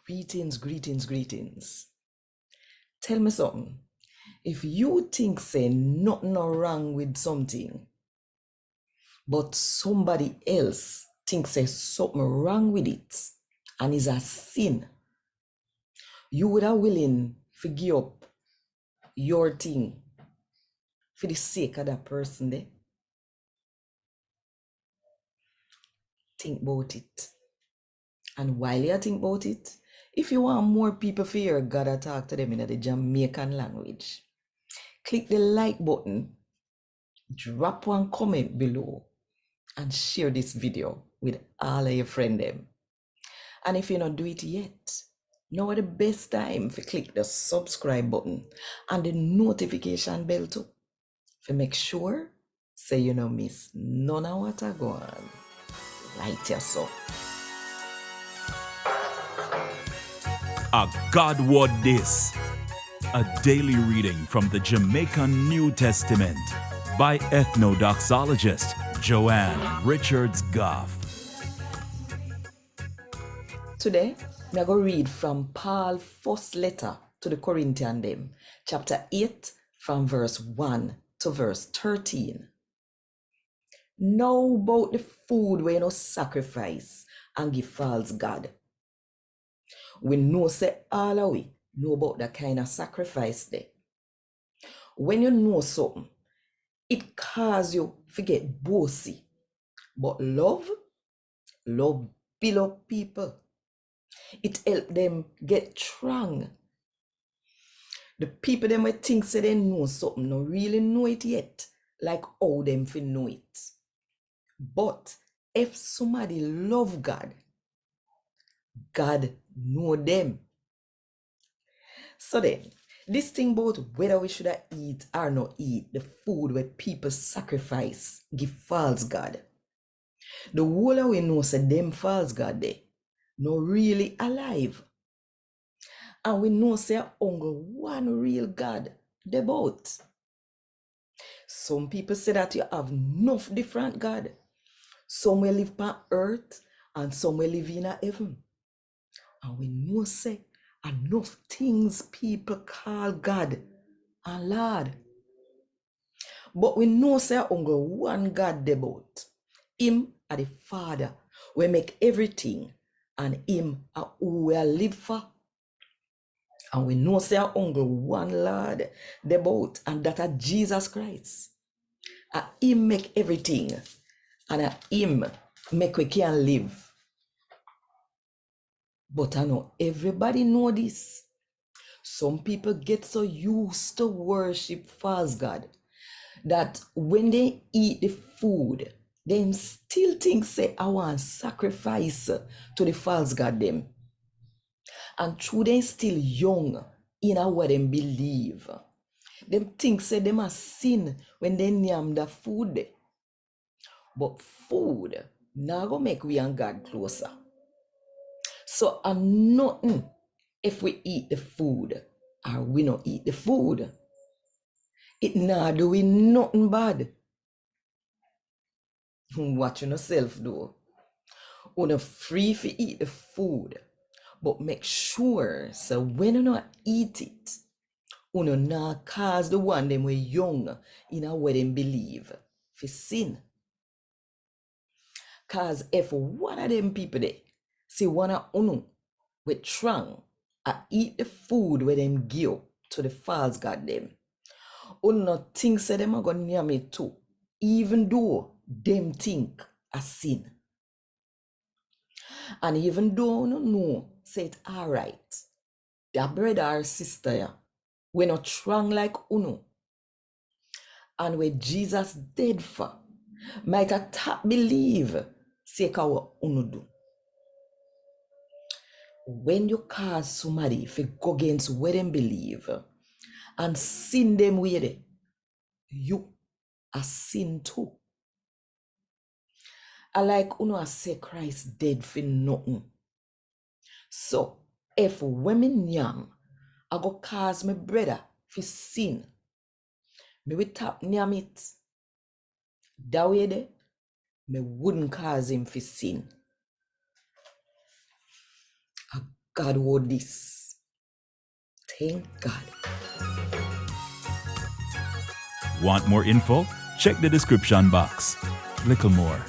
Greetings. Tell me something. If you think say nothing no wrong with something, but somebody else thinks say something wrong with it and is a sin, you would have willing to give up your thing for the sake of that person there? Think about it. And while you think about it, if you want more people to hear God talk to them in the Jamaican language, click the like button, drop one comment below, and share this video with all of your friends. And if you not do it yet, now is the best time to click the subscribe button and the notification bell too, to make sure so you don't miss none of what I go on. Right yourself. A God Word This, a daily reading from the Jamaican New Testament by Ethnodoxologist Joanne Richards Goffe. Today, we are going to read from Paul's first letter to the Corinthians, them, chapter 8, from verse 1 to verse 13. Now about the food we no sacrifice and give false God. We know say all of we know about that kind of sacrifice there. When you know something, it cause you forget bossy. But love build up people. It help them get strong. The people them may think say they know something, no really know it yet, like how them fi know it. But if somebody love God, God know them. So then, this thing about whether we should eat or not eat the food where people sacrifice, give false God. The whole of we know say them false God they no really alive. And we know say only one real God, they both. Some people say that you have enough different God. Some will live on earth and some will live in a heaven. And we know say enough things people call God and Lord. But we know say only one God they both. Him are the Father. We make everything and him are who we live for. And we know say only one Lord they both, and that are Jesus Christ. Him make everything and him make we can live. But I know everybody know this. Some people get so used to worship false God that when they eat the food, they still think say I want sacrifice to the false God them. And through they still young in what them believe. Them think say them a sin when they name the food. But food now go make we and God closer. So nothing if we eat the food or we not eat the food. It now do we nothing bad. Watch yourself though. You're free to eat the food, but make sure so when you not eat it, you not cause the one them we young in a way them believe for sin. Cause if one of them people there see one of unu with trang eat the food where them give to the false god them, not think say them are gonna near me too, even though them think a sin. And even though you know say it alright, their brother or sister yeah, we not strong like uno. And where Jesus dead for, might a tap believe say what uno do. When you cause somebody if you go against what them believe and sin them with it, you are sin too. I like uno say Christ dead for nothing. So if women yam, I go cause my brother for sin, me will tap nyam it. That way there, me wouldn't cause him for sin. God would this. Thank God. Want more info? Check the description box. Little more.